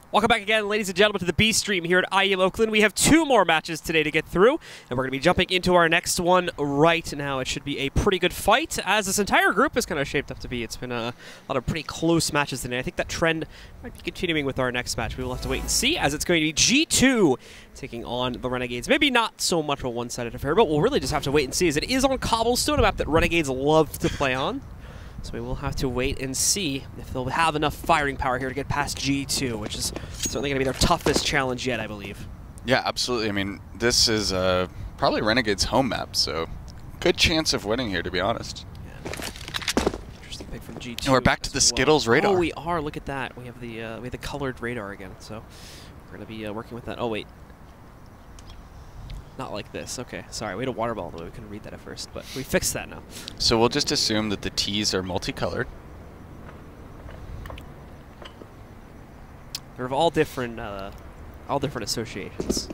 Welcome back again, ladies and gentlemen, to the B stream here at IEM Oakland. We have 2 more matches today to get through, and we're going to be jumping into our next one right now. It should be a pretty good fight, as this entire group is kind of shaped up to be. It's been a lot of pretty close matches today. I think that trend might be continuing with our next match. We will have to wait and see, as it's going to be G2 taking on the Renegades. Maybe not so much a one-sided affair, but we'll really just have to wait and see, as it is on Cobblestone, a map that Renegades love to play on. So we will have to wait and see if they'll have enough firing power here to get past G2, which is certainly going to be their toughest challenge yet, I believe. Yeah, absolutely. I mean, this is probably Renegade's home map, so good chance of winning here, to be honest. Yeah. Interesting pick from G2. And we're back to the Skittles radar. Oh, we are. Look at that. We have the colored radar again. So we're going to be working with that. Oh, wait. Not like this. Okay, sorry. We had a water ball, though. We couldn't read that at first, but we fixed that now. So we'll just assume that the T's are multicolored. They're of all different associations.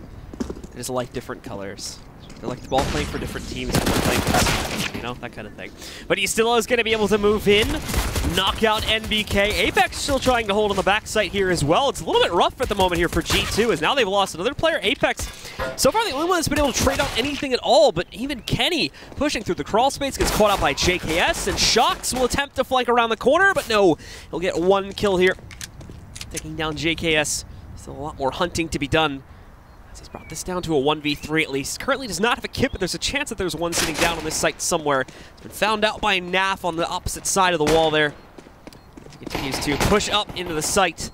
They just like different colors. They're like the ball playing for different teams, playing for the same team, you know, that kind of thing. But he still is going to be able to move in, knock out NBK. Apex still trying to hold on the backside here as well. It's a little bit rough at the moment here for G2, as now they've lost another player. Apex, so far the only one that's been able to trade out anything at all, but even Kenny pushing through the crawl space gets caught out by JKS, and Shox will attempt to flank around the corner, but no, he'll get 1 kill here. Taking down JKS. Still a lot more hunting to be done. He's brought this down to a 1v3 at least. Currently does not have a kit, but there's a chance that there's one sitting down on this site somewhere. It's been found out by Naf on the opposite side of the wall there. He continues to push up into the site.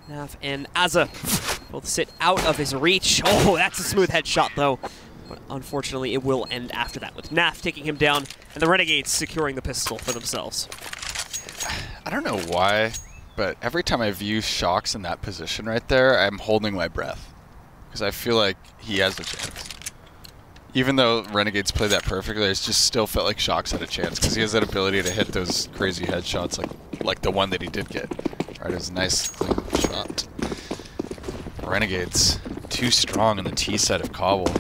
Naf and Azza both sit out of his reach. Oh, that's a smooth headshot though. But unfortunately, it will end after that, with Naf taking him down and the Renegades securing the pistol for themselves. I don't know why, but every time I view Shox in that position right there, I'm holding my breath. Because I feel like he has a chance. Even though Renegades played that perfectly, I just still felt like Shox had a chance, because he has that ability to hit those crazy headshots like the one that he did get. Right, it was a nice, clean shot. Renegades, too strong in the T side of Cobble.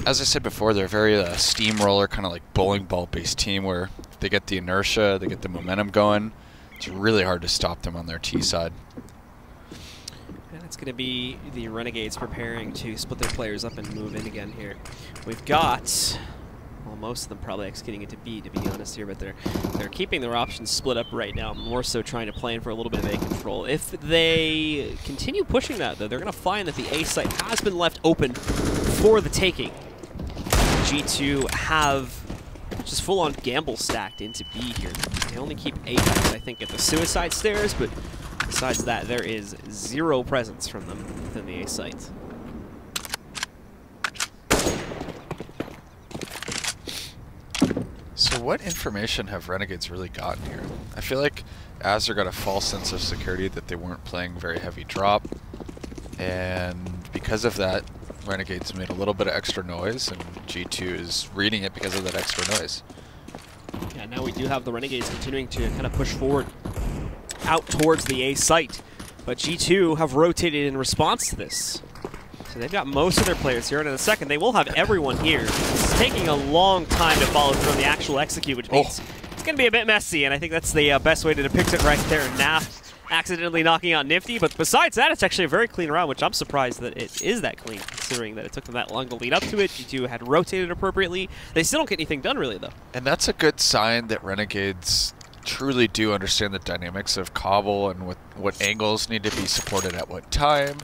As I said before, they're a very steamroller, kind of like bowling ball-based team, where if they get the inertia, they get the momentum going. It's really hard to stop them on their T side. It's going to be the Renegades preparing to split their players up and move in again here. We've got, well, most of them probably executing it to B, to be honest here, but they're keeping their options split up right now, more so trying to plan for a little bit of A control. If they continue pushing that, though, they're going to find that the A site has been left open for the taking. G2 have just full-on gamble stacked into B here. They only keep Apex, I think, at the suicide stairs, but besides that, there is 0 presence from them within the A site. So what information have Renegades really gotten here? I feel like Azure got a false sense of security that they weren't playing very heavy drop, and because of that, Renegades made a little bit of extra noise, and G2 is reading it because of that extra noise. Yeah, now we do have the Renegades continuing to kind of push forward out towards the A site, but G2 have rotated in response to this. So they've got most of their players here, and in a second they will have everyone here. It's taking a long time to follow through on the actual execute, which means it's going to be a bit messy, and I think that's the best way to depict it right there. Naf accidentally knocking out Nifty, but besides that, it's actually a very clean round, which I'm surprised that it is that clean, considering that it took them that long to lead up to it. G2 had rotated appropriately. They still don't get anything done, really, though. And that's a good sign that Renegades truly do understand the dynamics of Cobble and what angles need to be supported at what time,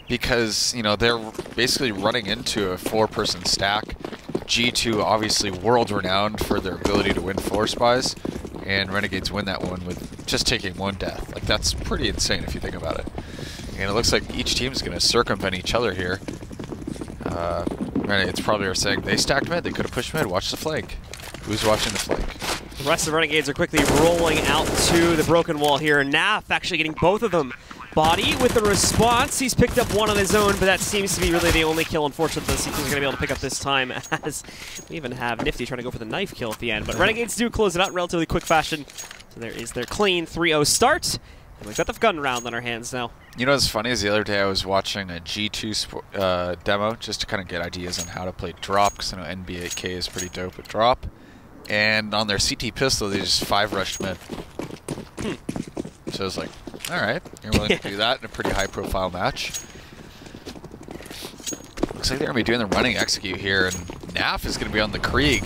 because, you know, they're basically running into a 4-person stack. G2 obviously world-renowned for their ability to win floor spies, and Renegades win that one with just taking 1 death. Like, that's pretty insane if you think about it. And it looks like each team's going to circumvent each other here. Renegades probably are saying, they stacked mid, they could have pushed mid, watch the flank. Who's watching the flank? The rest of the Renegades are quickly rolling out to the broken wall here. Naf actually getting both of them. Body with the response. He's picked up one on his own, but that seems to be really the only kill, unfortunately, that he's going to be able to pick up this time, as we even have Nifty trying to go for the knife kill at the end. But Renegades do close it out in relatively quick fashion. So there is their clean 3-0 start. And we've got the gun round on our hands now. You know what's funny is the other day I was watching a G2 demo just to kind of get ideas on how to play drop, because I know NBA is pretty dope at drop. And on their CT pistol, they just 5-rushed mid. So it was like, All right. You're willing to do that in a pretty high-profile match. Looks like they're going to be doing the running execute here, and Naf is going to be on the Krieg.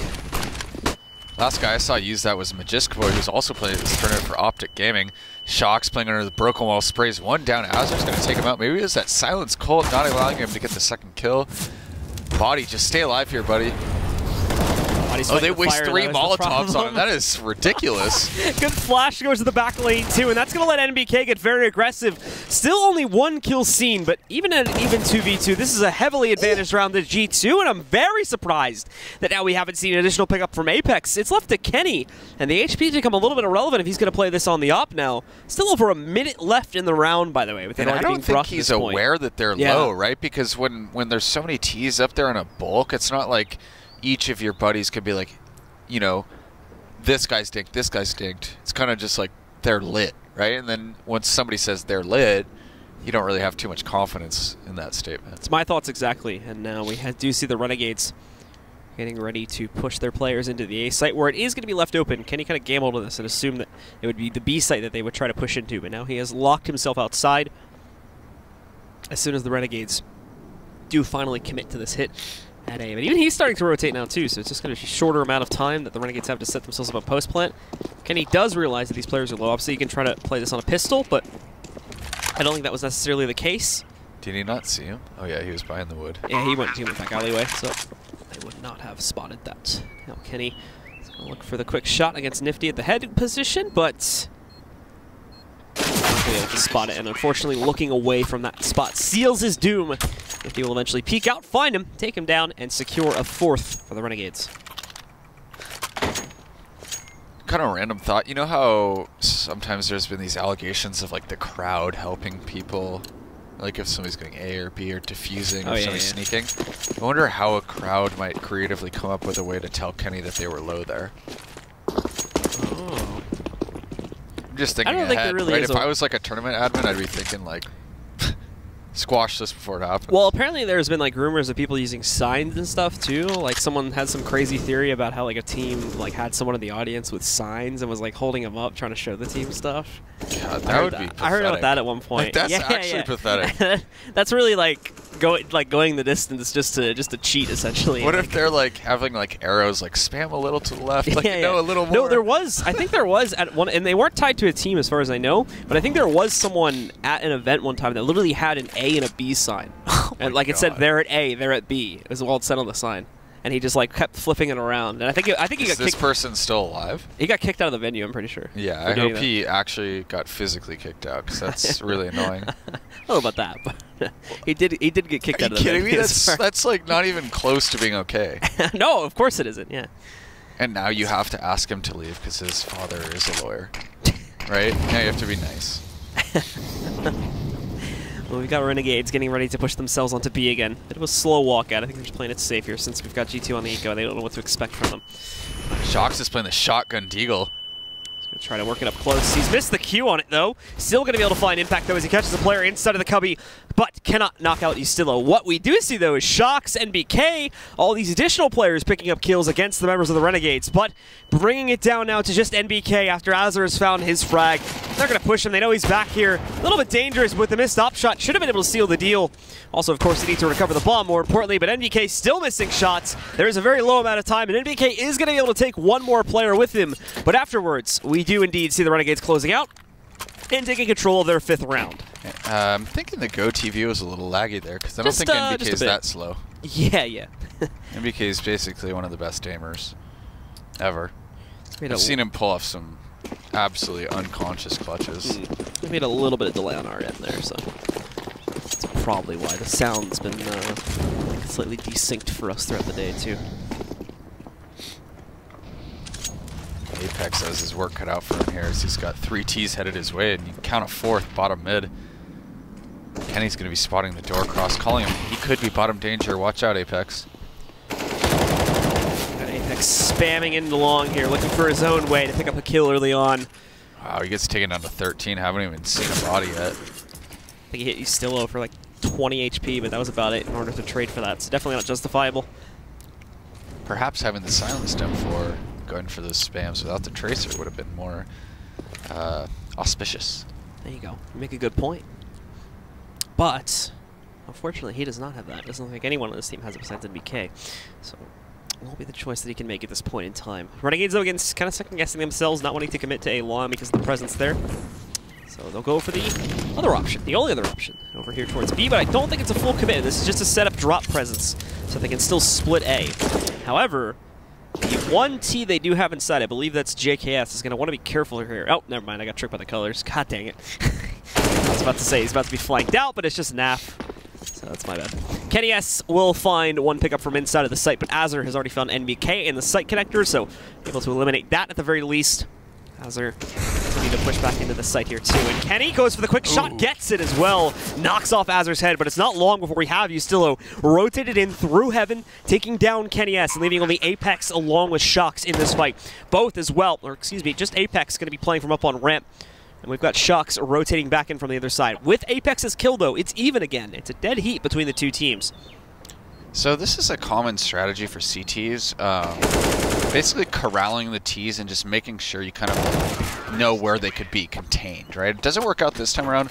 Last guy I saw use that was Magiskboy, who's also playing this tournament for Optic Gaming. Shock's playing under the Broken Wall, sprays one down. Azur's going to take him out. Maybe it was that Silence Cult not allowing him to get the second kill. Body, just stay alive here, buddy. Oh, they waste 3 Molotovs on him. That is ridiculous. Good flash goes to the back lane, too, and that's going to let NBK get very aggressive. Still only 1 kill seen, but even at an even 2v2, this is a heavily advantaged round to G2, and I'm very surprised that now we haven't seen an additional pickup from Apex. It's left to Kenny, and the HP's become a little bit irrelevant if he's going to play this on the op now. Still over a minute left in the round, by the way. With it I don't think he's aware that they're low, right? Because when there's so many Ts up there in a bulk, it's not like each of your buddies could be like, you know, this guy's dinked, this guy's dinked. It's kind of just like they're lit, right? And then once somebody says they're lit, you don't really have too much confidence in that statement. It's my thoughts exactly. And now we do see the Renegades getting ready to push their players into the A site, where it is going to be left open. Kenny kind of gambled on this and assumed that it would be the B site that they would try to push into, but now he has locked himself outside as soon as the Renegades do finally commit to this hit at A. But even he's starting to rotate now too, so it's just going to be a shorter amount of time that the Renegades have to set themselves up on post plant. Kenny does realize that these players are low up, so you can try to play this on a pistol, but I don't think that was necessarily the case. Did he not see him? Oh yeah, he was behind the wood. Yeah, he went back alleyway, so they would not have spotted that. Now Kenny is going to look for the quick shot against Nifty at the head position, but not going to be able to spot it, and unfortunately looking away from that spot seals his doom. Nifty will eventually peek out, find him, take him down, and secure a 4th for the Renegades. Kind of a random thought. You know how sometimes there's been these allegations of like the crowd helping people, like if somebody's going A or B or diffusing or somebody's sneaking? I wonder how a crowd might creatively come up with a way to tell Kenny that they were low there. Oh. I'm just thinking ahead, think there really right? is If I was like a tournament admin, I'd be thinking like, squash this before it happens. Well, apparently there's been like rumors of people using signs and stuff too. Like someone had some crazy theory about how like a team like had someone in the audience with signs and was like holding them up trying to show the team stuff. God, that would be pathetic. I heard about that at one point. Like, that's actually pathetic. That's really like going the distance just to cheat essentially. What if they're like having like arrows like spam a little to the left, like a little more? No, there was. I think there was at one, and they weren't tied to a team as far as I know. But I think there was someone at an event one time that literally had an A and a B sign, and like it said they're at A, they're at B. It was all it said on the sign. And he just like kept flipping it around, and I think he got kicked. Is this person still alive? He got kicked out of the venue. I'm pretty sure. Yeah, I hope he actually got physically kicked out, because that's really annoying. I don't know about that, but he did get kicked out of the venue. Are you kidding me? That's like not even close to being okay. No, of course it isn't. Yeah. And now you have to ask him to leave because his father is a lawyer, right? Now you have to be nice. Well, we've got Renegades getting ready to push themselves onto B again. Bit of a slow walk out. I think they're just playing it safe here since we've got G2 on the eco. They don't know what to expect from them. Shox is playing the shotgun deagle. He's going to try to work it up close. He's missed the Q on it, though. Still going to be able to find impact, though, as he catches a player inside of the cubby, but cannot knock out Ustillo. What we do see, though, is Shox, NBK, all these additional players picking up kills against the members of the Renegades, but bringing it down now to just NBK after Azur has found his frag. They're going to push him. They know he's back here. A little bit dangerous with the missed op shot. Should have been able to seal the deal. Also, of course, they need to recover the bomb, more importantly, but NBK still missing shots. There is a very low amount of time, and NBK is going to be able to take one more player with him. But afterwards, we do indeed see the Renegades closing out and taking control of their 5th round. I'm thinking the Go TV was a little laggy there, because I don't think NBK is that slow. Yeah. NBK is basically one of the best aimers ever. I've seen him pull off some absolutely unconscious clutches. We made a little bit of delay on our end there, so that's probably why the sound's been slightly desynced for us throughout the day, too. Apex has his work cut out for him here as he's got 3 Ts headed his way, and you count a 4th bottom mid. Kenny's going to be spotting the door cross, calling him. He could be bottom danger. Watch out, Apex. Apex spamming into long here, looking for his own way to pick up a kill early on. Wow, he gets taken down to 13. Haven't even seen a body yet. I think he hit Ustillo for like 20 HP, but that was about it in order to trade for that. So definitely not justifiable. Perhaps having the silence down for going for those spams without the tracer would have been more auspicious. There you go. You make a good point. But, unfortunately, he does not have that. It doesn't look like anyone on this team has it besides NBK. So, it won't be the choice that he can make at this point in time. Renegades, though, again, kind of second-guessing themselves, not wanting to commit to a long because of the presence there. So they'll go for the other option, the only other option, over here towards B, but I don't think it's a full commit. This is just a setup drop presence, so they can still split A. However, the one T they do have inside, I believe that's JKS, is going to want to be careful here. Oh, never mind, I got tricked by the colors. God dang it. I was about to say he's about to be flanked out, but it's just NAF. So that's my bad. Kenny S will find one pickup from inside of the site, but Azur has already found NBK in the site connector, so able to eliminate that at the very least. Azur will need to push back into the site here too. And Kenny goes for the quick shot, gets it as well. Knocks off Azur's head, but it's not long before we have Ustillo rotated in through heaven, taking down Kenny S and leaving only Apex along with Shocks in this fight. Both as well, or excuse me, just Apex going to be playing from up on ramp. And we've got Shocks rotating back in from the other side. With Apex's kill, though, it's even again. It's a dead heat between the two teams. So this is a common strategy for CTs. Basically corralling the Ts and just making sure you kind of know where they could be contained, right? It doesn't work out this time around,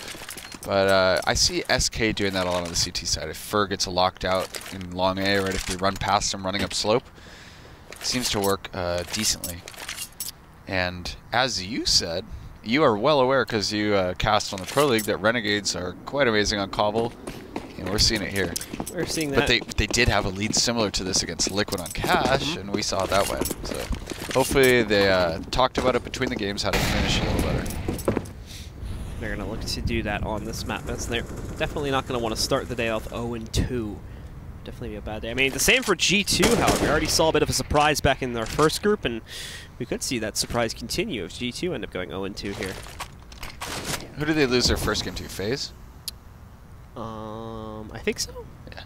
but I see SK doing that a lot on the CT side. If Fur gets locked out in long A, right, if they run past him running up slope, it seems to work decently. And as you said, you are well aware, because you cast on the Pro League, that Renegades are quite amazing on Cobble, and we're seeing it here. We're seeing that. But they did have a lead similar to this against Liquid on Cash, and we saw that went. So hopefully they talked about it between the games, how to finish a little better. They're going to look to do that on this map. They're definitely not going to want to start the day off 0-2. Definitely be a bad day. I mean, the same for G2, however. We already saw a bit of a surprise back in our first group, and we could see that surprise continue if G2 end up going 0-2 here. Who did they lose their first game to? FaZe? I think so. Yeah.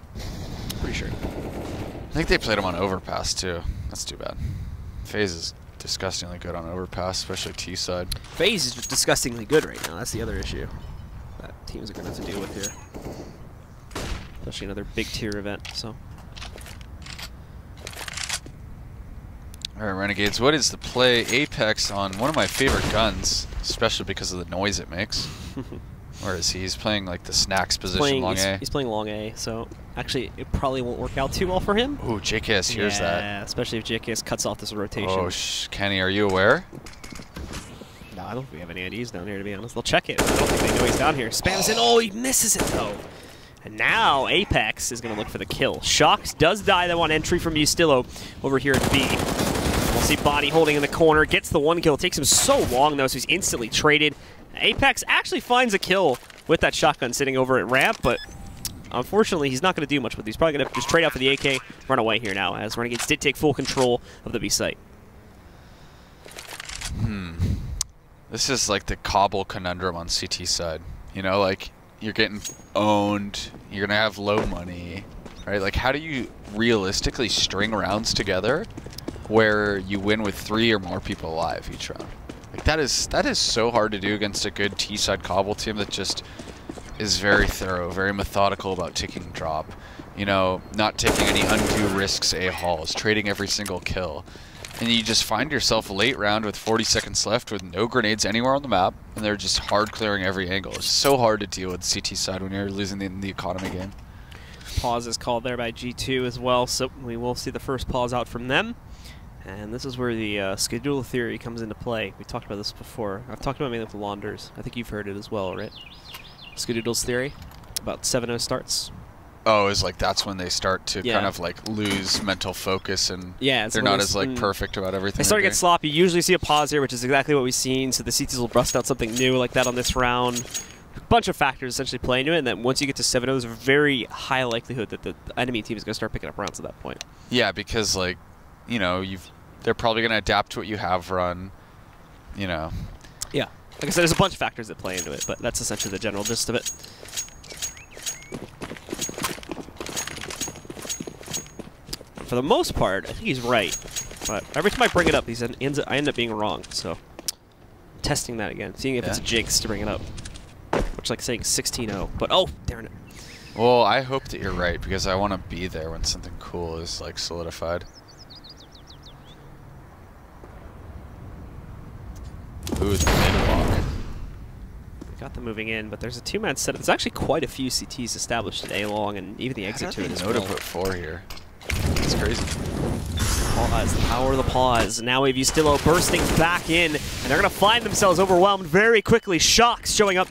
Pretty sure. I think they played them on Overpass, too. That's too bad. FaZe is disgustingly good on Overpass, especially T side. FaZe is just disgustingly good right now. That's the other issue that teams are going to have to deal with here. Especially another big tier event, so. Alright, Renegades, what is the play? Apex on one of my favorite guns, especially because of the noise it makes. Where is he? He's playing like the snacks position, long A. He's playing long A, so actually it probably won't work out too well for him. Ooh, JKS hears that. Yeah, especially if JKS cuts off this rotation. Oh, Kenny, are you aware? No, I don't think we have any IDs down here, to be honest. They'll check it. I don't think they know he's down here. Spams in. Oh, he misses it, though. And now Apex is going to look for the kill. Shocks does die, though, on entry from Ustillo over here at B. We'll see Body holding in the corner. Gets the one kill. It takes him so long, though, so he's instantly traded. Apex actually finds a kill with that shotgun sitting over at ramp, but unfortunately, he's not going to do much with it. He's probably going to just trade out for the AK, run away here now, as Renegades did take full control of the B site. This is like the Cobble conundrum on CT side. You know, like, you're getting owned, you're going to have low money, right? Like, how do you realistically string rounds together where you win with 3 or more people alive each round? Like, that is so hard to do against a good T-side Cobble team that just is very thorough, very methodical about taking drop. You know, not taking any undue risks A-hauls, trading every single kill. And you just find yourself late round with 40 seconds left with no grenades anywhere on the map, and they're just hard clearing every angle. It's so hard to deal with CT side when you're losing the economy game. Pause is called there by G2 as well, so we will see the first pause out from them. And this is where the schedule theory comes into play. We talked about this before. I've talked about it mainly with the Launders. I think you've heard it as well, right? Schedule's theory about 7-0 starts. Oh, it's like that's when they start to kind of like lose mental focus, and they're not as like perfect about everything. They start to get sloppy. You usually see a pause here, which is exactly what we've seen. So the CTs will bust out something new like that on this round. A bunch of factors essentially play into it, and then once you get to 7-0, there's a very high likelihood that the enemy team is going to start picking up rounds at that point. Yeah, because like, you know, they're probably going to adapt to what you have run, you know. Yeah. Like I said, there's a bunch of factors that play into it, but that's essentially the general gist of it. For the most part, I think he's right. But every time I bring it up, I end up being wrong. So, testing that again. Seeing if it's a jinx to bring it up. Which like saying 16-0. But, oh, darn it. Well, I hope that you're right, because I want to be there when something cool is like solidified. Ooh, the mid walk. got them moving in, but there's a two-man setup. There's actually quite a few CTs established at A-long, and even the exit to it as well. To put 4 here. It's crazy. Pause, the power of the pause. Now we have Ustillo bursting back in, and they're going to find themselves overwhelmed very quickly. Shocks showing up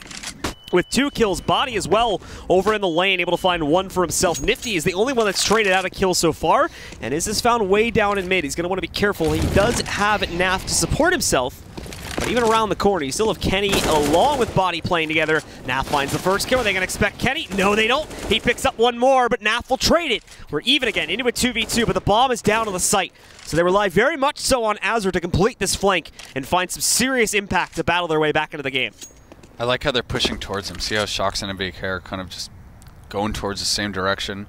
with 2 kills. Body as well over in the lane, able to find 1 for himself. Nifty is the only one that's traded out a kill so far, and is found way down in mid. He's going to want to be careful. He does have Naf to support himself, but even around the corner, you still have Kenny along with Body playing together. Naf finds the first kill. Are they going to expect Kenny? No, they don't. He picks up 1 more, but Naf will trade it. We're even again into a 2v2, but the bomb is down on the site. So they rely very much so on Azure to complete this flank and find some serious impact to battle their way back into the game. I like how they're pushing towards him. See how Shocks and MBK are kind of just going towards the same direction.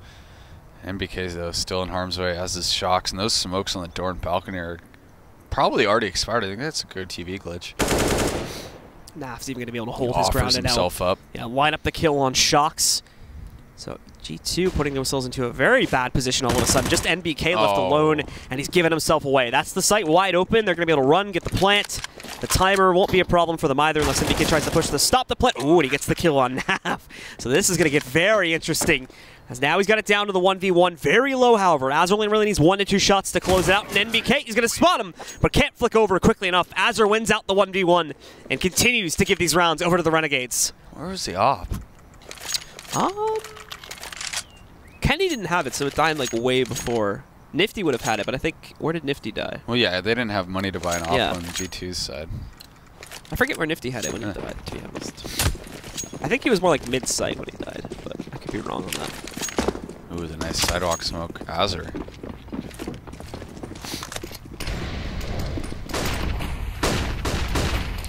MBK, though, still in harm's way, as is Shocks. And those smokes on the door and balcony are probably already expired. I think that's a good TV glitch. Naf's even going to be able to hold his ground and himself up. Yeah, line up the kill on Shocks. So G2 putting themselves into a very bad position all of a sudden. Just NBK left alone, and he's giving himself away. That's the site wide open. They're going to be able to run, get the plant. The timer won't be a problem for them either unless NBK tries to push the stop the plant. Ooh, and he gets the kill on Naf. So this is going to get very interesting, as now he's got it down to the 1v1. Very low, however. Azure only really needs 1 to 2 shots to close it out, and NBK is going to spot him, but can't flick over quickly enough. Azure wins out the 1v1 and continues to give these rounds over to the Renegades. Where was the op? Kenny didn't have it, so it died like way before. Nifty would have had it, but I think, where did Nifty die? Well, yeah, they didn't have money to buy an op on G2's side. I forget where Nifty had it when he died, to be honest. I think he was more like mid-site when he died, but I could be wrong on that. Ooh, the nice sidewalk smoke. Azure.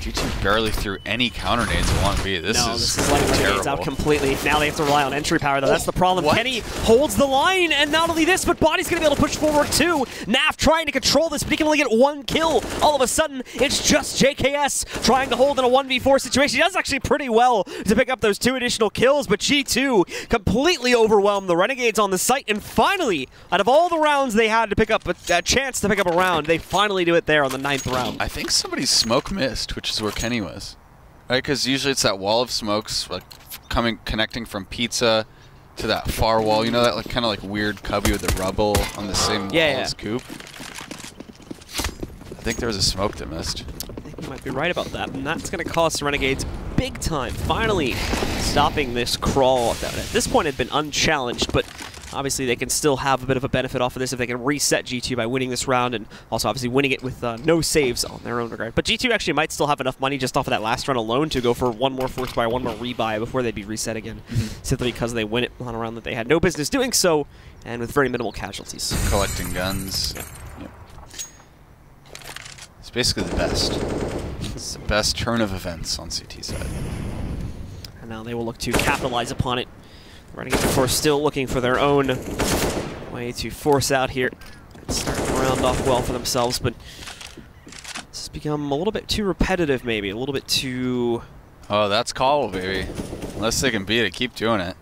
G2 barely threw any counter nades at 1v. This is letting terrible. Renegades out completely. Now they have to rely on entry power, though. That's the problem. What? Kenny holds the line, and not only this, but Body's going to be able to push forward too. Naf trying to control this, but he can only get 1 kill. All of a sudden, it's just JKS trying to hold in a 1v4 situation. He does actually pretty well to pick up those 2 additional kills, but G2 completely overwhelmed the Renegades on the site, and finally, out of all the rounds they had to pick up a chance to pick up a round, they finally do it there on the 9th round. I think somebody's smoke missed, which is where Kenny was. Right, because usually it's that wall of smokes, like connecting from pizza to that far wall. You know that kind of like weird cubby with the rubble on the same wall as Coop. I think there was a smoke that missed. I think you might be right about that, and that's going to cost the Renegades big time. Finally stopping this crawl that at this point had been unchallenged, but obviously they can still have a bit of a benefit off of this if they can reset G2 by winning this round, and also obviously winning it with no saves on their own regard. But G2 actually might still have enough money just off of that last run alone to go for 1 more force buy, 1 more rebuy before they'd be reset again, simply because they win it on a round that they had no business doing so, and with very minimal casualties. Collecting guns. Yep. It's basically the best. It's the best turn of events on CT side. And now they will look to capitalize upon it. Renegades, of course, still looking for their own way to force out here and start to round off well for themselves, but this has become a little bit too repetitive, maybe, a little bit too... Oh, that's Cobble, baby. Unless they can beat it, keep doing it.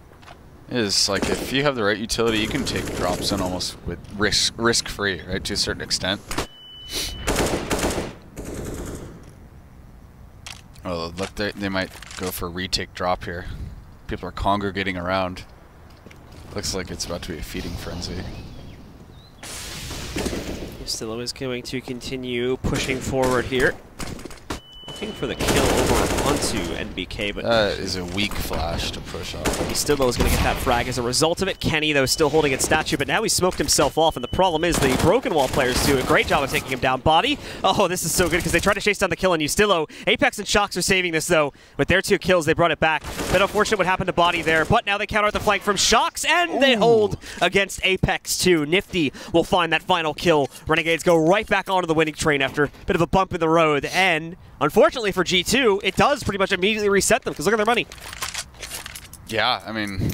It is like, if you have the right utility, you can take drops in almost with risk-free, right, to a certain extent. Oh, look, they might go for a retake drop here. People are congregating around. Looks like it's about to be a feeding frenzy. Ustillo is going to continue pushing forward here. Looking for the kill over onto NBK, but that is a weak flash to push off. Ustillo is going to get that frag as a result of it. Kenny, though, still holding its statue, but now he smoked himself off, and the problem is the Broken Wall players do a great job of taking him down. Body, oh, this is so good because they try to chase down the kill on Ustillo. Apex and Shocks are saving this, though. With their 2 kills, they brought it back. Bit unfortunate what happened to Body there, but now they counter the flank from Shocks, and they hold against Apex, too. Nifty will find that final kill. Renegades go right back onto the winning train after a bit of a bump in the road, and unfortunately for G2, it does pretty much immediately reset them, because look at their money. Yeah, I mean,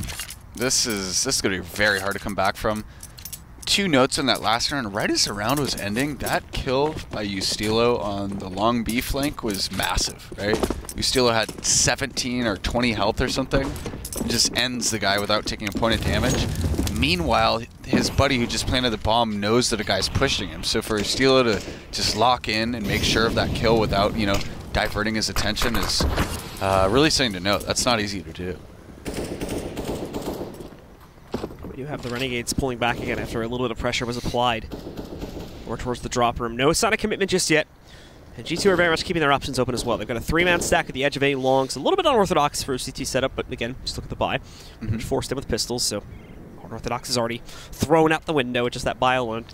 this is going to be very hard to come back from. 2 notes in that last round. Right as the round was ending, that kill by Ustillo on the long B flank was massive, right? Ustillo had 17 or 20 health or something. It just ends the guy without taking a point of damage. Meanwhile, his buddy who just planted the bomb knows that a guy's pushing him. So for Ustillo to just lock in and make sure of that kill without, you know, diverting his attention is Really something to note. That's not easy to do. We do have the Renegades pulling back again after a little bit of pressure was applied. More towards the drop room. No sign of commitment just yet. And G2 are very much keeping their options open as well. They've got a 3-man stack at the edge of A longs. A little bit unorthodox for a CT setup, but again, just look at the buy. Which forced him with pistols, so unorthodox is already thrown out the window with just that buy alone.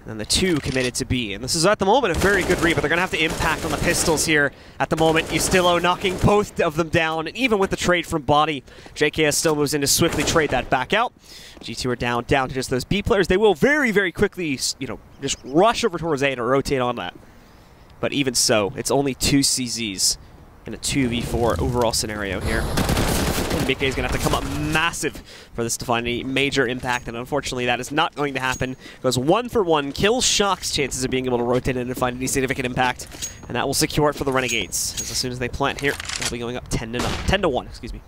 And then the 2 committed to B. And this is at the moment a very good read, but they're going to have to impact on the pistols here at the moment. Ustillo knocking both of them down, and even with the trade from body, JKS still moves in to swiftly trade that back out. G2 are down to just those B players. They will very, very quickly, you know, just rush over towards A to rotate on that. But even so, it's only 2 CZs in a 2v4 overall scenario here. NBK is going to have to come up massive for this to find a major impact, and unfortunately that is not going to happen. Goes 1 for 1, kills Shock's chances of being able to rotate in and find any significant impact, and that will secure it for the Renegades. As soon as they plant here, they'll be going up 10 to 1, excuse me.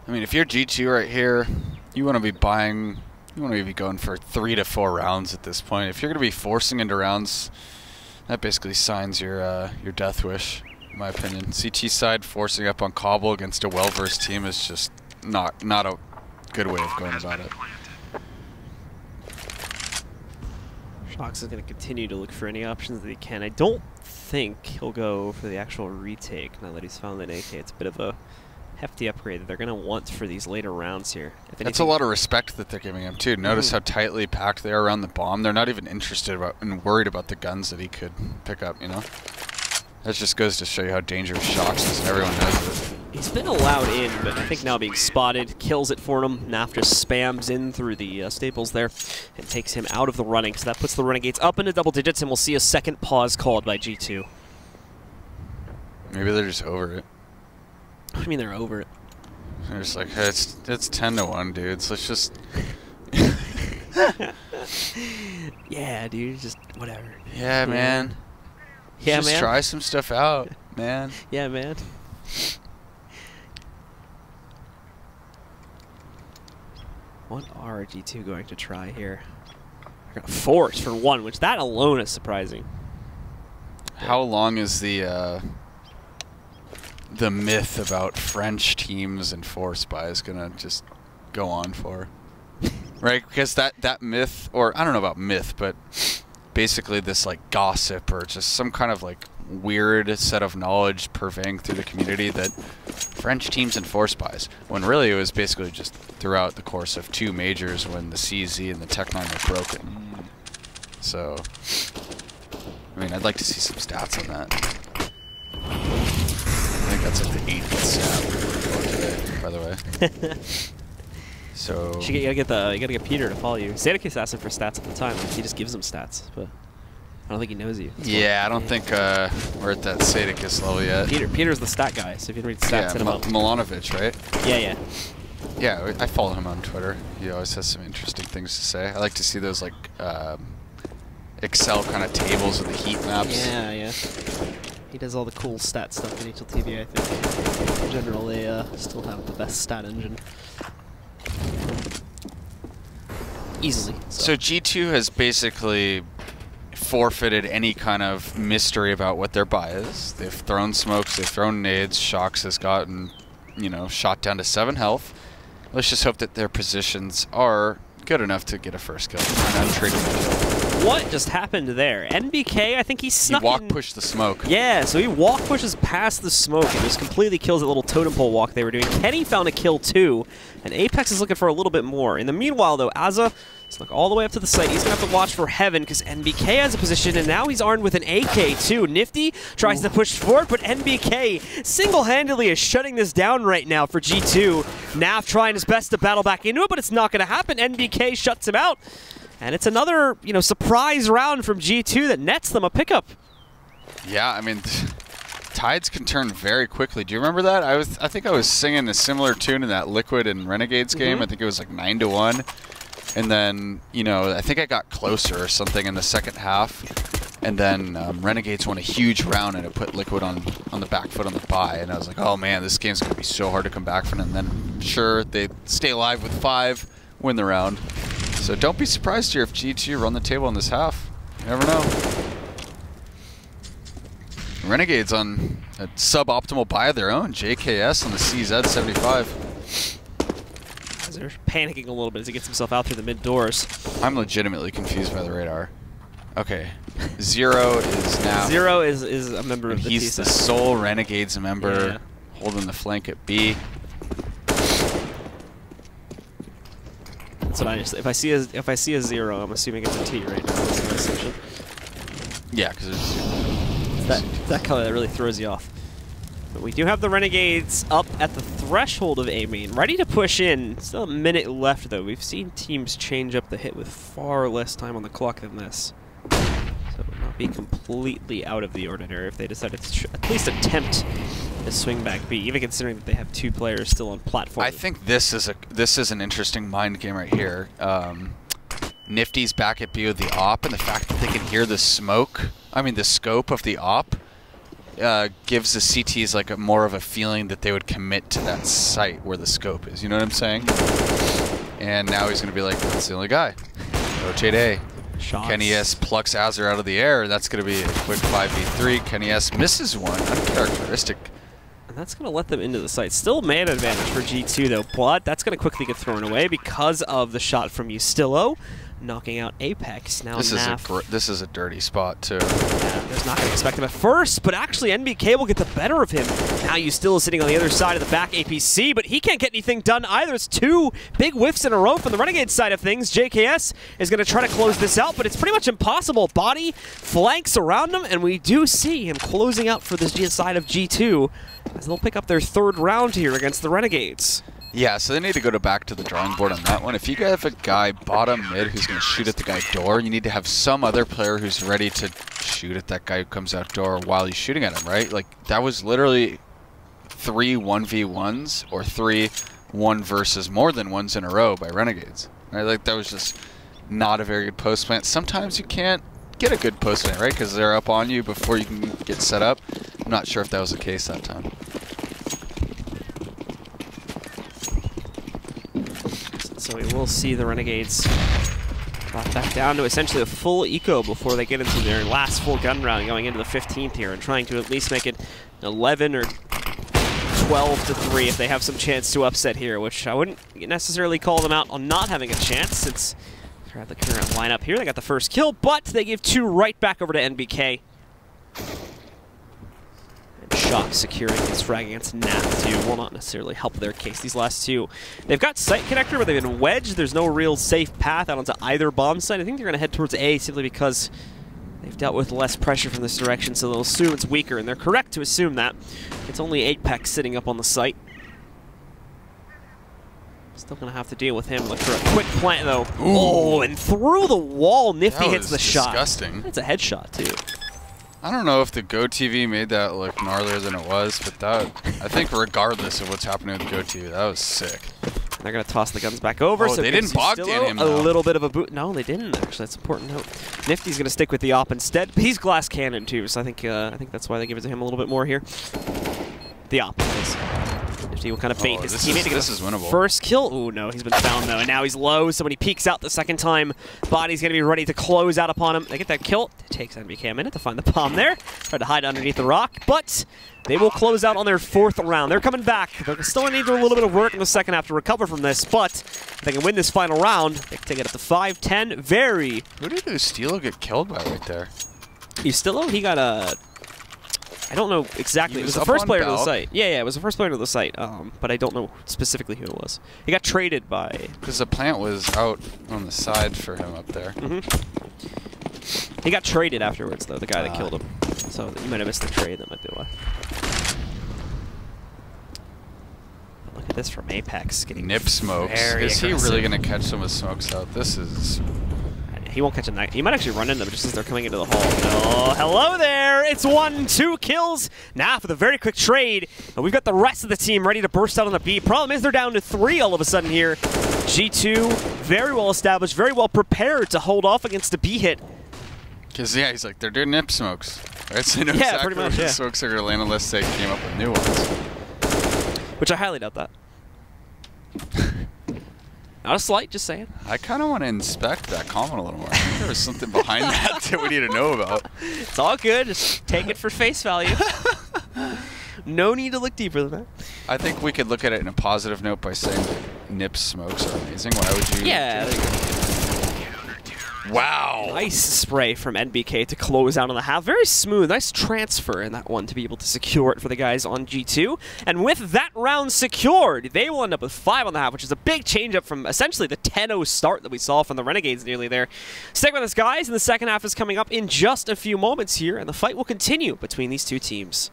I mean, if you're G2 right here, you want to be buying... You want to be going for 3 to 4 rounds at this point. If you're going to be forcing into rounds, that basically signs your death wish, in my opinion. CT side forcing up on Cobble against a well-versed team is just not a good way of going about it. Shox is going to continue to look for any options that he can. I don't think he'll go for the actual retake now that he's found an AK. It's a bit of a hefty upgrade that they're going to want for these later rounds here. That's a lot of respect that they're giving him, too. Notice how tightly packed they are around the bomb. They're not even interested about and worried about the guns that he could pick up, you know? That just goes to show you how dangerous Shox is, and everyone knows it. He's been allowed in, but I think now being spotted kills it for him. Naf just spams in through the staples there and takes him out of the running. So that puts the Renegades up into double digits, and we'll see a second pause called by G2. Maybe they're just over it. I mean, they're over it. They're just like, hey, it's 10 to 1, dudes. Let's just... Yeah, dude, just whatever. Yeah, man. Yeah, just man. try some stuff out, man. Yeah, man. What are G2 going to try here? They're going to force for 1, which that alone is surprising. How long is the myth about French teams and force buys gonna just go on for? Right? Because that myth, or I don't know about myth, but basically this like gossip or just some kind of like weird set of knowledge purveying through the community that French teams and force buys, when really it was basically just throughout the course of 2 majors when the CZ and the Tech-9 were broken. So, I mean, I'd like to see some stats on that. I think that's like the 8th stat today, by the way. So You gotta get Peter to follow you. Sadek asked him for stats at the time. He just gives him stats, but I don't think he knows you. Yeah, I don't think we're at that Sadicus level yet. Peter's the stat guy, so if you can read stats, hit him up. Milanovic, right? Yeah. Yeah, I follow him on Twitter. He always has some interesting things to say. I like to see those like Excel kind of tables with the heat maps. Yeah. He does all the cool stat stuff in HLTV, I think. In general, they still have the best stat engine. Easily. So G2 has basically forfeited any kind of mystery about what their buy is. They've thrown smokes, they've thrown nades. Shox has gotten, shot down to 7 health. Let's just hope that their positions are good enough to get a first kill. What just happened there? NBK, I think he snuck in. He walk-pushed the smoke. Yeah, so he walk-pushes past the smoke and just completely kills that little totem pole walk they were doing. Kenny found a kill too, and Apex is looking for a little bit more. In the meanwhile, though, Azza snuck all the way up to the site. He's going to have to watch for Heaven because NBK has a position, and now he's armed with an AK too. Nifty tries to push forward, but NBK single-handedly is shutting this down right now for G2. Naf trying his best to battle back into it, but it's not going to happen. NBK shuts him out. And it's another, surprise round from G2 that nets them a pickup. Yeah, I mean, tides can turn very quickly. Do you remember that? I think I was singing a similar tune in that Liquid and Renegades game. I think it was like 9 to 1. And then, I think I got closer or something in the second half. And then Renegades won a huge round, and it put Liquid on the back foot on the bye. And I was like, oh man, this game's going to be so hard to come back from. And then, sure, they stay alive with 5, win the round. So don't be surprised here if G2 run the table in this half. You never know. Renegades on a suboptimal buy of their own. JKS on the CZ75. They're panicking a little bit as he gets himself out through the mid doors. I'm legitimately confused by the radar. Okay. Zero is now... Zero is a member of the He's the sole Renegades member holding the flank at B. That's what I just... If I see a zero, I'm assuming it's a T right now. That's my assumption. Yeah, because there's that color that really throws you off. But we do have the Renegades up at the threshold of A main, ready to push in. Still a minute left, though. We've seen teams change up the hit with far less time on the clock than this. So it would not be completely out of the ordinary if they decided to at least attempt to swing back B, even considering that they have 2 players still on platform. I think this is an interesting mind game right here. Nifty's back at B with the op, and the fact that they can hear the scope of the op. Gives the CTs like more of a feeling that they would commit to that site where the scope is. You know what I'm saying? And now he's going to be like, that's the only guy. Rotate A. Shots. Kenny S plucks Azure out of the air. That's going to be a quick 5v3. Kenny S misses one. Uncharacteristic. And that's going to let them into the site. Still man advantage for G2, though, but that's going to quickly get thrown away because of the shot from Ustillo, knocking out Apex. Now this is a dirty spot, too. Yeah, there's not going to expect him at first, but actually NBK will get the better of him. Now Ustillo sitting on the other side of the back APC, but he can't get anything done either. It's 2 big whiffs in a row from the Renegade side of things. JKS is going to try to close this out, but it's pretty much impossible. Body flanks around him, and we do see him closing out for this side of G2 as they'll pick up their 3rd round here against the Renegades. Yeah, so they need to go back to the drawing board on that one. If you have a guy bottom mid who's going to shoot at the guy door, you need to have some other player who's ready to shoot at that guy who comes out door while he's shooting at him, right? Like, that was literally 3 1v1s or 3 1 versus more than ones in a row by Renegades. Right? Like, that was just not a very good post plant. Sometimes you can't get a good post plant, right? Because they're up on you before you can get set up. I'm not sure if that was the case that time. So we will see the Renegades drop back down to essentially a full eco before they get into their last full gun round, going into the 15th here and trying to at least make it 11 or 12-3 if they have some chance to upset here, which I wouldn't necessarily call them out on not having a chance since they're at the current lineup here. They got the first kill, but they give 2 right back over to NBK. Shock securing this frag against Nath too will not necessarily help their case. These last 2, they've got site connector, but they've been wedged. There's no real safe path out onto either bomb site. I think they're going to head towards A simply because they've dealt with less pressure from this direction, so they'll assume it's weaker, and they're correct to assume that. It's only Apex sitting up on the site. Still going to have to deal with him. Look for a quick plant though. Ooh. Oh, and through the wall, Nifty hits the shot. Disgusting. It's a headshot too. I don't know if the Go TV made that look gnarlier than it was, but that, I think regardless of what's happening with Go TV, that was sick. They're going to toss the guns back over. Oh, so they didn't Bogdan him, though. A little bit of a boot. No, they didn't, actually. That's an important note. Nifty's going to stick with the op instead. He's glass cannon, too, so I think that's why they give it to him a little bit more here. The op is. Nifty will kind of bait his teammate to get his first kill. Ooh, no, he's been found, though, and now he's low. Somebody peeks out the second time. Body's going to be ready to close out upon him. They get that kill. It takes NBK a minute to find the bomb there. Tried to hide underneath the rock, but they will close out on their 4th round. They're coming back. They're still going to need a little bit of work in the second half to recover from this, but if they can win this final round, they can take it up to 5-10. Very... Who did Ustillo get killed by right there? Ustillo? He got a... I don't know exactly. It was the first player to the site. Yeah, it was the first player to the site, but I don't know specifically who it was. He got traded by... Because the plant was out on the side for him up there. He got traded afterwards, though, the guy that killed him. So you might have missed the trade. That might be why. Look at this from Apex. Getting Nip smokes. Is he really going to catch some of smokes out? This is... He won't catch him. He might actually run into them just as they're coming into the hall. Oh, hello there! It's 1-2 kills. Now for the very quick trade. And we've got the rest of the team ready to burst out on the B. Problem is they're down to 3 all of a sudden here. G2, very well established, very well prepared to hold off against a B hit. Because, yeah, he's like, they're doing nip smokes. Right? So they know exactly pretty much, where the smokes are going to land unless they came up with new ones. Which I highly doubt that. Not a slight, just saying. I kind of want to inspect that comment a little more. I think there was something behind that that we need to know about. It's all good. Just take it for face value. No need to look deeper than that. I think we could look at it in a positive note by saying that Nip's smokes are amazing. Why would you? Yeah. Wow. Nice spray from NBK to close out on the half. Very smooth. Nice transfer in that one to be able to secure it for the guys on G2. And with that round secured, they will end up with 5 on the half, which is a big change up from essentially the 10-0 start that we saw from the Renegades nearly there. Stick with us, guys, and the second half is coming up in just a few moments here, and the fight will continue between these two teams.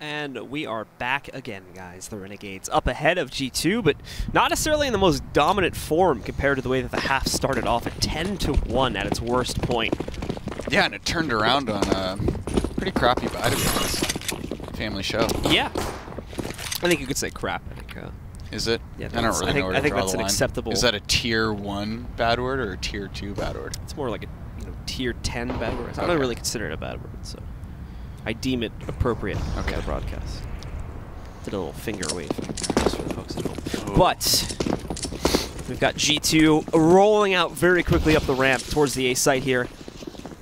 And we are back again, guys. The Renegades up ahead of G2, but not necessarily in the most dominant form compared to the way that the half started off at 10-1 at its worst point. Yeah, and it turned around on a pretty crappy bad, to be honest. Family show. Yeah. I think you could say crap. I think, is it? Yeah, I don't really know where to draw the line. I think that's an acceptable... Is that a tier 1 bad word or a tier 2 bad word? It's more like a tier 10 bad word. I don't really consider it a bad word, so I deem it appropriate for the broadcast. Did a little finger wave just for the folks at home. Ooh. But we've got G2 rolling out very quickly up the ramp towards the A site here.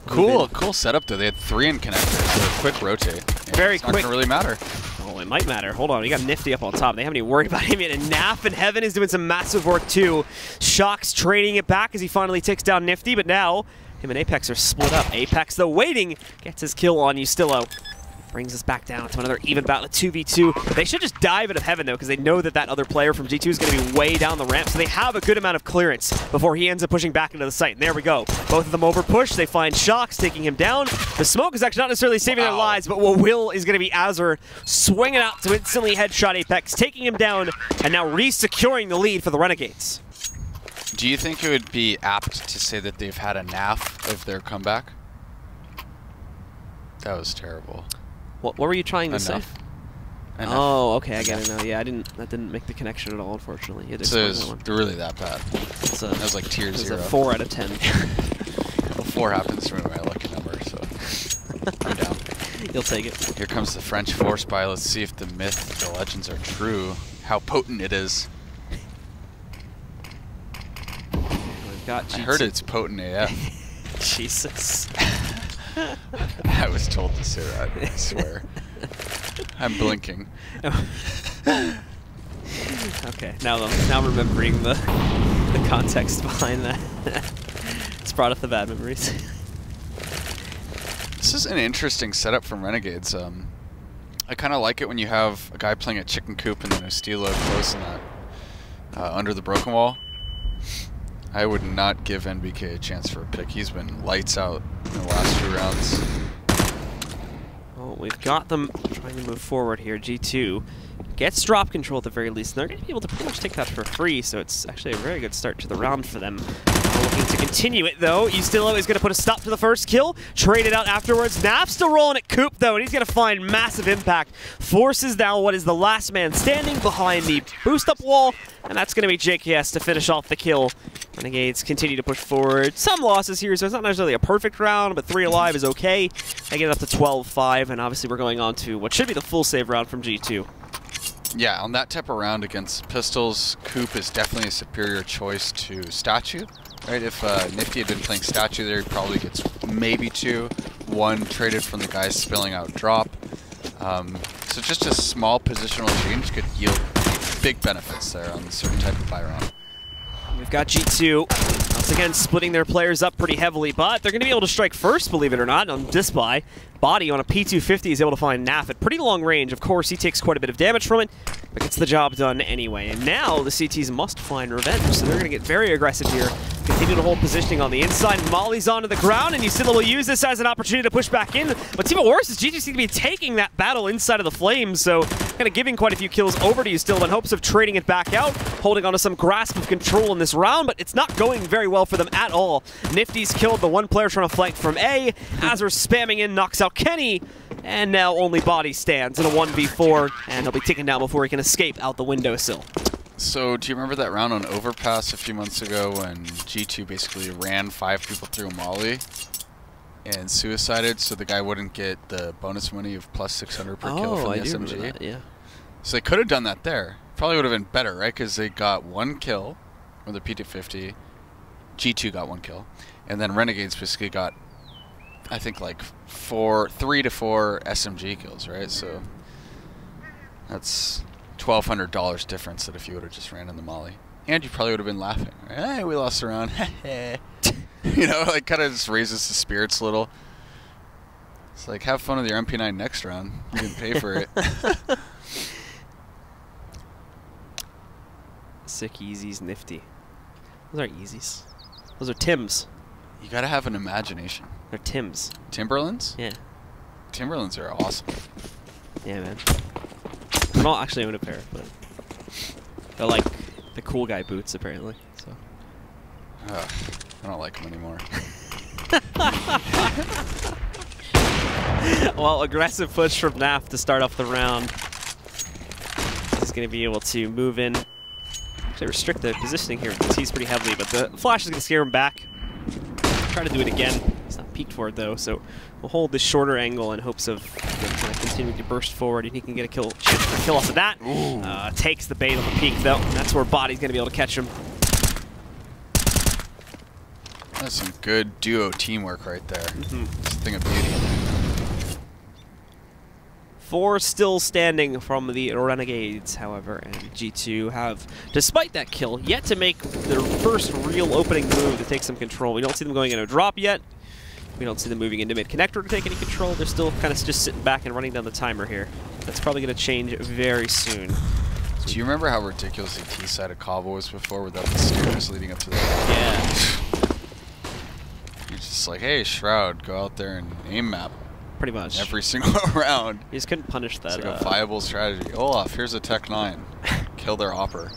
Cool setup though. They had 3 in connector, so a quick rotate. Very it's quick. Not gonna really matter. Oh, it might matter. Hold on, we got Nifty up on top. They haven't even worried about him yet. And Naf in heaven is doing some massive work too. Shock's trading it back as he finally takes down Nifty, but now him and Apex are split up. Apex, though, waiting, gets his kill on Ustillo. Brings us back down to another even battle at 2v2. They should just dive into heaven, though, because they know that that other player from G2 is going to be way down the ramp, so they have a good amount of clearance before he ends up pushing back into the site. And there we go. Both of them over push. They find Shocks, taking him down. The smoke is actually not necessarily saving their lives, but what will is going to be Azure swinging out to instantly headshot Apex, taking him down, and now re-securing the lead for the Renegades. Do you think it would be apt to say that they've had enough of their comeback? That was terrible. What were you trying to say? Enough. Oh, okay, I get it now. Yeah, that didn't make the connection at all, unfortunately. So it was really that bad. That was like tier 0. It's a 4 out of 10. Well, 4 happens to be my lucky number, so I'm down. You'll take it. Here comes the French force by. Let's see if the myth, the legends are true. How potent it is. We've got G2. I heard it's potent AF. Jesus. I was told to say that, I swear. I'm blinking. Okay, now remembering the context behind that. It's brought up the bad memories. This is an interesting setup from Renegades. I kind of like it when you have a guy playing a chicken coop and then a Stilo close in that under the broken wall. I would not give NBK a chance for a pick. He's been lights out in the last few rounds. Well, we've got them trying to move forward here. G2 gets drop control at the very least, and they're going to be able to pretty much take that for free, so it's actually a very good start to the round for them. Looking Looking to continue it, though. Ustillo is going to put a stop to the first kill. Trade it out afterwards. Naf still rolling at Coop, though, and he's going to find massive impact. Forces down what is the last man standing behind the boost-up wall, and that's going to be JKS to finish off the kill. Renegades continue to push forward. Some losses here, so it's not necessarily a perfect round, but 3 alive is okay. They get up to 12-5, and obviously we're going on to what should be the full save round from G2. Yeah, on that type of round against pistols, Coop is definitely a superior choice to Statue. Right? If Nifty had been playing Statue there, he probably gets maybe 2. 1 traded from the guy spilling out drop. So just a small positional change could yield big benefits there on a certain type of buy round. We've got G2, once again, splitting their players up pretty heavily, but they're going to be able to strike first, believe it or not, on this buy. Body on a P250 is able to find Naf at pretty long range. Of course, he takes quite a bit of damage from it, but gets the job done anyway. And now the CTs must find revenge, so they're going to get very aggressive here. Continue to hold positioning on the inside. Molly's onto the ground, and Ustillo will use this as an opportunity to push back in. But Team of Worse is G2 seem to be taking that battle inside of the flames, so kind of giving quite a few kills over to Ustillo in hopes of trading it back out, holding on to some grasp of control in this round, but it's not going very well for them at all. Nifty's killed the one player trying to flank from A. Azur spamming in, knocks out Kenny, and now only Body stands in a 1v4, and he'll be taken down before he can escape out the windowsill. So, do you remember that round on Overpass a few months ago when G2 basically ran 5 people through Molly and suicided so the guy wouldn't get the bonus money of plus 600 per kill from the SMG? That, yeah. So they could have done that there. Probably would have been better, right? Because they got 1 kill with the P250. G2 got 1 kill. And then Renegades basically got, I think, like 3 to 4 SMG kills, right? So that's $1,200 difference that if you would have just ran in the Molly. And you probably would have been laughing. Right? Hey, we lost a round. You know, like kind of just raises the spirits a little. It's like, have fun with your MP9 next round. You didn't pay for it. Sick Easies, Nifty. Those aren't Easies. Those are Tims. You gotta have an imagination. They're Tims. Timberlands? Yeah. Timberlands are awesome. Yeah, man. I don't actually own a pair, but they're like the cool guy boots, apparently. So. I don't like them anymore. Well, aggressive push from Naf to start off the round. He's going to be able to move in. Actually restrict the positioning here because he's pretty heavily, but the flash is going to scare him back. Try to do it again. He's not peaked for it though, so we'll hold this shorter angle in hopes of kind of continuing to burst forward, and he can get a kill off of that. Takes the bait on the peak though. That's where Body's going to be able to catch him. That's some good duo teamwork right there. It's a thing of beauty. 4 still standing from the Renegades, however, and G2 have, despite that kill, yet to make their first real opening move to take some control. We don't see them going into a drop yet. We don't see them moving into mid-connector to take any control. They're still kind of just sitting back and running down the timer here. That's probably going to change very soon. Do you remember how ridiculously T-sided Cobble was before without the stairs leading up to the... Yeah. You're just like, hey, Shroud, go out there and aim map. Pretty much. Every single round. You just couldn't punish that. It's like a viable strategy. Olaf, here's a Tech 9. Kill their Opper.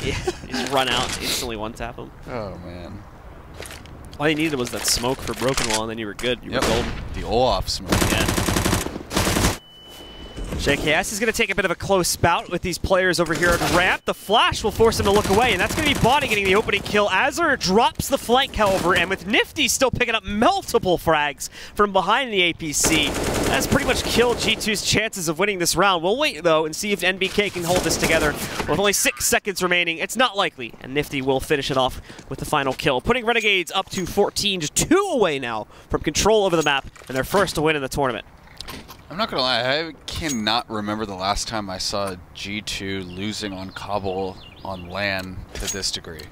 Yeah, you just run out, instantly one-tap them. Oh, man. All you needed was that smoke for Broken Wall, and then you were good. You were golden. The Olaf smoke. Yeah. JKS is going to take a bit of a close bout with these players over here at ramp. The flash will force him to look away, and that's going to be Body getting the opening kill. Azur drops the flank, however, and with Nifty still picking up multiple frags from behind the APC. That's pretty much killed G2's chances of winning this round. We'll wait, though, and see if NBK can hold this together. With only 6 seconds remaining, it's not likely, and Nifty will finish it off with the final kill, putting Renegades up to 14, just 2 away now from control over the map, and their first to win in the tournament. I'm not going to lie, I cannot remember the last time I saw G2 losing on Cobble on LAN to this degree.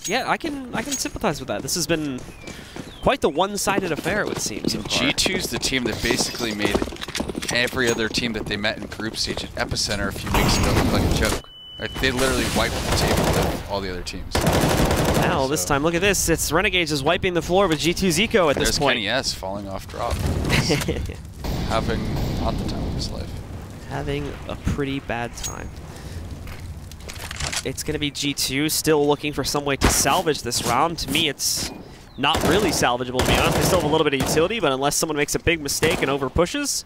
Yeah, I can sympathize with that. This has been quite the one-sided affair, it would seem, so far. G2's the team that basically made every other team that they met in group stage at Epicenter a few weeks ago look like a joke. Right? They literally wiped the table with all the other teams. Now, this time, look at this. It's Renegades just wiping the floor with G2's Eco at this point. There's Kenny S falling off drop. Having not the time of his life. Having a pretty bad time. it's going to be G2 still looking for some way to salvage this round. To me, it's not really salvageable, to be honest. They still have a little bit of utility, but unless someone makes a big mistake and over pushes,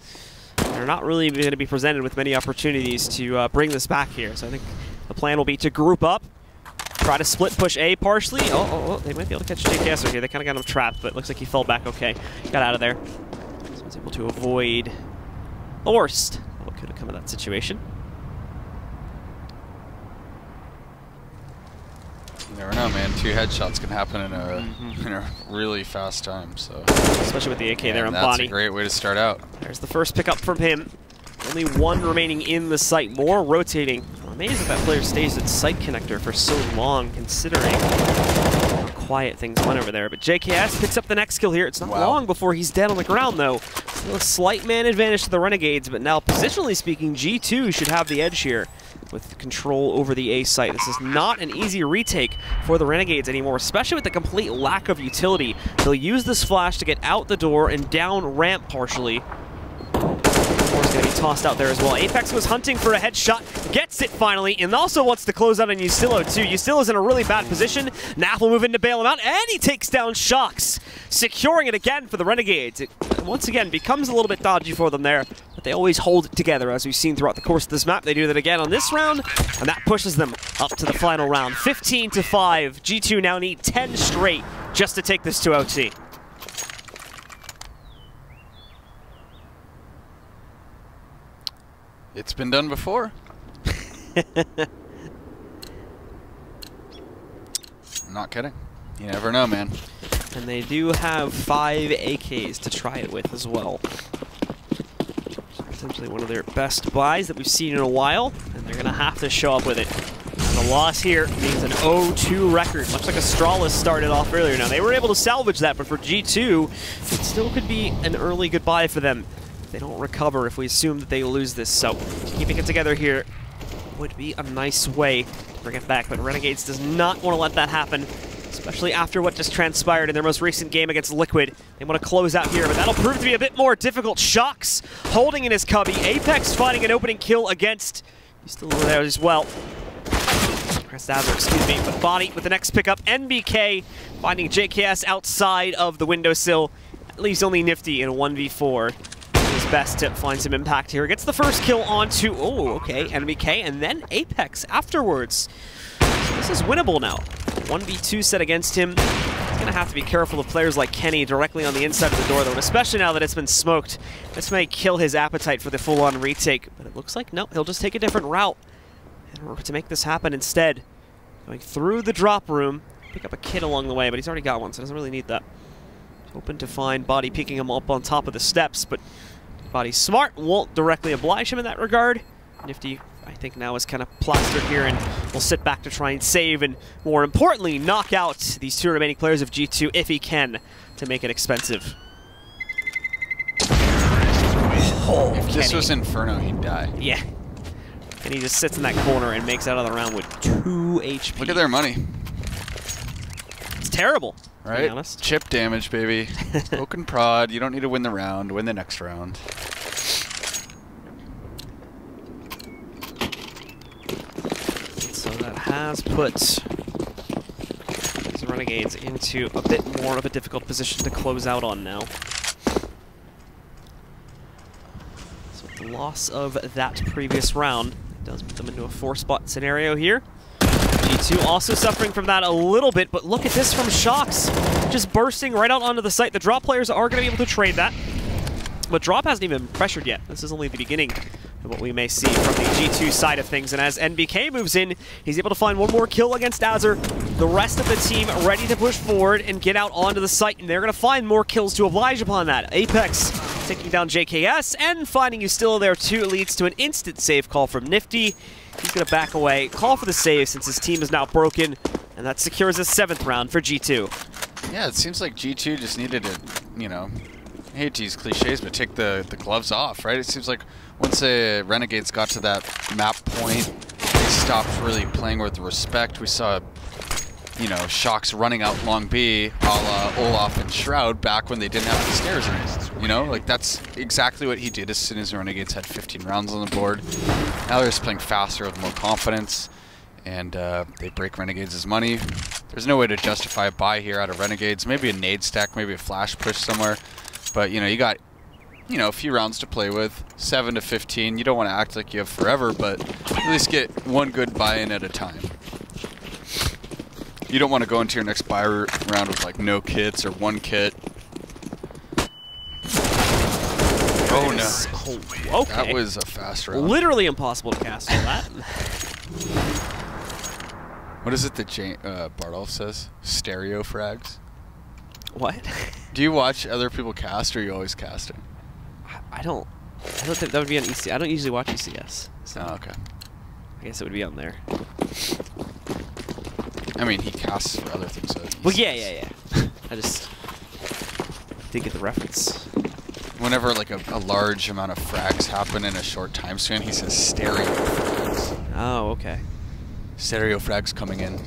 they're not really going to be presented with many opportunities to bring this back here. So I think the plan will be to group up, try to split push A partially. Oh, they might be able to catch JKS here. They kind of got him trapped, but it looks like he fell back okay. Got out of there. So he's able to avoid the worst. What could have come of that situation? You never know, man. 2 headshots can happen in a really fast time. So especially with the AK there on that's body. That's a great way to start out. There's the first pickup from him. Only 1 remaining in the site. More rotating. I'm amazed that player stays at site connector for so long, considering how quiet things went over there. But JKS picks up the next kill here. It's not long before he's dead on the ground, though. Still a slight man advantage to the Renegades, but now, positionally speaking, G2 should have the edge here with control over the A site. This is not an easy retake for the Renegades anymore, especially with the complete lack of utility. They'll use this flash to get out the door and down ramp partially. Is going to be tossed out there as well. Apex was hunting for a headshot, gets it finally, and also wants to close out on Ustillo too. Ustillo's in a really bad position. Naf will move in to bail him out, and he takes down Shox, securing it again for the Renegades. It once again becomes a little bit dodgy for them there, but they always hold it together, as we've seen throughout the course of this map. They do that again on this round, and that pushes them up to the final round. 15-5. G2 now need 10 straight just to take this to OT. It's been done before. I'm not kidding. You never know, man. And they do have 5 AKs to try it with as well. Potentially one of their best buys that we've seen in a while, and they're going to have to show up with it. And the loss here means an 0-2 record, much like Astralis started off earlier. Now, they were able to salvage that, but for G2, it still could be an early goodbye for them. They don't recover if we assume that they lose this, so keeping it together here would be a nice way to bring it back, but Renegades does not want to let that happen, especially after what just transpired in their most recent game against Liquid. They want to close out here, but that'll prove to be a bit more difficult. Shox holding in his cubby. Apex finding an opening kill against... He's still over there as well. Azure, excuse me, but body with the next pickup. NBK finding JKS outside of the windowsill. At least only Nifty in a 1v4. His best to find some impact here. Gets the first kill onto, NBK, and then Apex afterwards. So this is winnable now. 1v2 set against him. He's going to have to be careful of players like Kenny directly on the inside of the door, though, and especially now that it's been smoked. This may kill his appetite for the full-on retake, but it looks like, no, he'll just take a different route in order to make this happen instead. Going through the drop room, pick up a kit along the way, but he's already got one, so he doesn't really need that. Hoping to find Body peeking him up on top of the steps, but Body's smart, won't directly oblige him in that regard. Nifty, I think, now is kind of plastered here and will sit back to try and save and, more importantly, knock out these 2 remaining players of G2 if he can to make it expensive. If this was Inferno, he'd die. Yeah. And he just sits in that corner and makes out of the round with 2 HP. Look at their money. It's terrible. Right? To be honest. Chip damage, baby. Poke and prod. You don't need to win the round. Win the next round. So that has put the Renegades into a bit more of a difficult position to close out on now. So the loss of that previous round does put them into a 4-spot scenario here. G2 also suffering from that a little bit, but look at this from Shox. Just bursting right out onto the site. The Drop players are going to be able to trade that. But Drop hasn't even been pressured yet. This is only the beginning of what we may see from the G2 side of things. And as NBK moves in, he's able to find 1 more kill against Azure. The rest of the team ready to push forward and get out onto the site, and they're going to find more kills to oblige upon that. Apex taking down JKS and finding Ustillo there too. It leads to an instant save call from Nifty. He's going to back away, call for the save since his team is now broken, and that secures a 7th round for G2. Yeah, it seems like G2 just needed to, you know, I hate to use cliches, but take the gloves off, right? It seems like once the Renegades got to that map point, they stopped really playing with respect. We saw, you know, Shox running out long B, a la Olaf and Shroud, back when they didn't have the stairs in. You know, like that's exactly what he did as soon as the Renegades had 15 rounds on the board. Now they're just playing faster with more confidence. and they break Renegades' money. There's no way to justify a buy here out of Renegades. Maybe a nade stack, maybe a flash push somewhere. But, you know, you got, you know, a few rounds to play with. 7 to 15. You don't want to act like you have forever, but at least get one good buy-in at a time. You don't want to go into your next buy round with, like, no kits or one kit. Oh, no. Oh, okay. That was a fast round. Literally impossible to cast all that. What is it that Bardolph says? Stereo frags? What? Do you watch other people cast, or are you always casting? I don't think that would be on ECS. I don't usually watch ECS. So Oh, okay. I guess it would be on there. I mean, he casts for other things. So Well, yeah. I just didn't get the reference. whenever like a large amount of frags happen in a short time span, he says stereo frags. Oh, okay. Stereo frags coming in.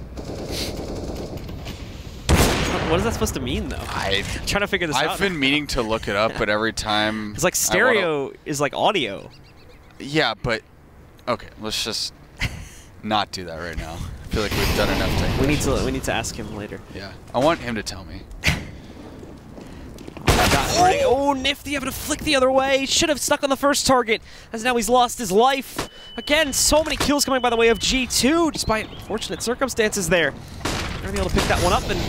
What is that supposed to mean, though? I'm trying to figure this out. I've been meaning to look it up, but every time... It's like stereo is like audio. Yeah, but... Okay, let's just not do that right now. I feel like we've done enough techniques. We need to ask him later. Yeah, I want him to tell me. Oh, nifty, having to flick the other way. Should have stuck on the first target, as now he's lost his life. Again, so many kills coming by the way of G2, despite unfortunate circumstances there. They're going to be able to pick that one up, and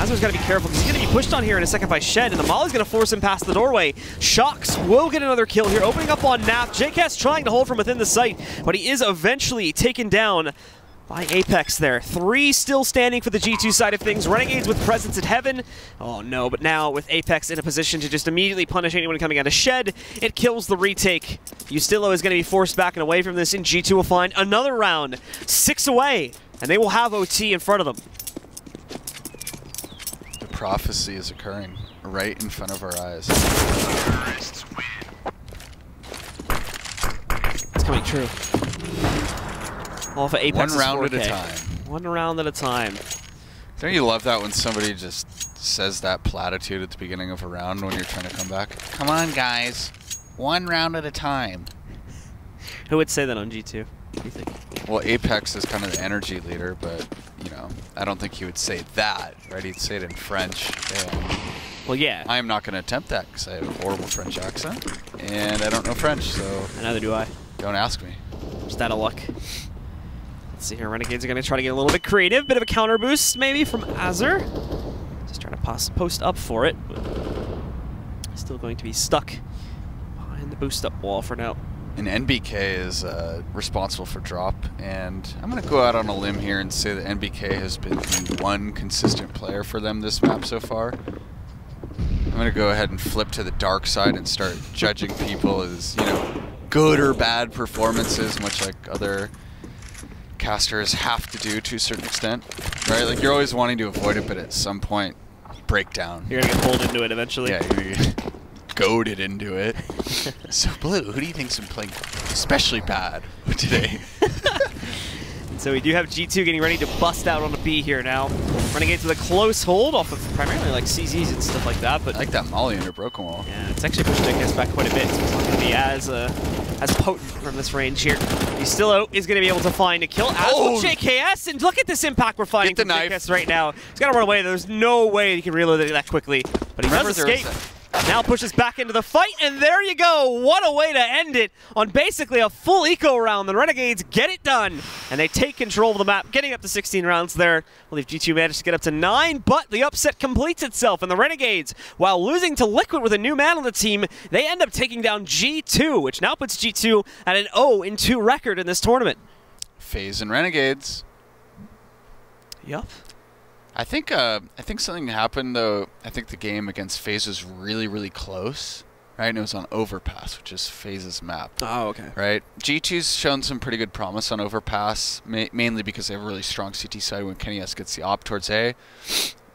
Azur's got to be careful, because he's going to be pushed on here in a second by Shed, and the Molly's going to force him past the doorway. Shocks will get another kill here, opening up on Nap. JCast trying to hold from within the site, but he is eventually taken down by Apex there. 3 still standing for the G2 side of things. Renegades with presence at Heaven. Oh no, but now with Apex in a position to just immediately punish anyone coming out of Shed, it kills the retake. Ustillo is going to be forced back and away from this, and G2 will find another round. 6 away, and they will have OT in front of them. The prophecy is occurring right in front of our eyes. It's coming true. All for Apex. One round at a time. One round at a time. Don't you love that when somebody just says that platitude at the beginning of a round when you're trying to come back? Come on, guys. One round at a time. Who would say that on G2? What do you think? Well, Apex is kind of the energy leader, but, you know, I don't think he would say that, right? He'd say it in French. Well, yeah. I am not going to attempt that because I have a horrible French accent, and I don't know French, so... Neither do I. Don't ask me. Just out of luck. Let's see here. Renegades are going to try to get a little bit creative. Bit of a counter boost, maybe, from Azur. Just trying to post up for it, but still going to be stuck behind the boost-up wall for now. And NBK is responsible for drop, and I'm going to go out on a limb here and say that NBK has been the one consistent player for them this map so far. I'm going to go ahead and flip to the dark side and start judging people as, you know, good or bad performances, much like other casters have to do to a certain extent, right? Like, you're always wanting to avoid it, but at some point, break down. You're going to get pulled into it eventually. Yeah, you're going to get goaded into it. So, Blue, who do you think's been playing especially bad today? So we do have G2 getting ready to bust out on a B here now. Renegades with a close hold off of primarily like CZs and stuff like that. But I like that molly under broken wall. yeah, it's actually pushed JKS back quite a bit, so it's not going to be as potent from this range here. Ustillo is going to be able to find a kill as well JKS, and look at this impact we're finding from JKS right now. He's got to run away. There's no way he can reload it that quickly, but he does escape. Now pushes back into the fight, and there you go. What a way to end it on basically a full eco round. The Renegades get it done, and they take control of the map, getting up to 16 rounds there. I believe G2 managed to get up to 9, but the upset completes itself, and the Renegades, while losing to Liquid with a new man on the team, they end up taking down G2, which now puts G2 at an 0-2 record in this tournament. FaZe and Renegades. Yup. I think something happened though. I think the game against FaZe was really, really close, right? And it was on Overpass, which is FaZe's map. Oh, okay. Right. G2's shown some pretty good promise on Overpass, mainly because they have a really strong CT side when Kenny S gets the op towards A.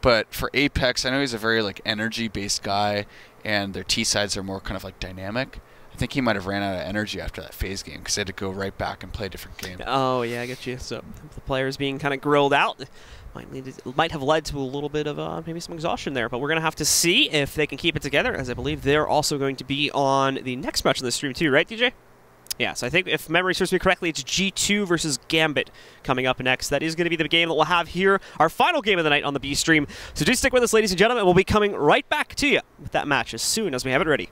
But for Apex, I know he's a very like energy-based guy, and their T sides are more kind of like dynamic. I think he might have ran out of energy after that FaZe game because they had to go right back and play a different game. Oh yeah, I get you. So the players being kind of grilled out might have led to a little bit of maybe some exhaustion there, but we're going to have to see if they can keep it together, as I believe they're also going to be on the next match of the stream too, right, DJ? Yeah, so I think if memory serves me correctly, it's G2 versus Gambit coming up next. That is going to be the game that we'll have here, our final game of the night on the B stream. So do stick with us, ladies and gentlemen. We'll be coming right back to you with that match as soon as we have it ready.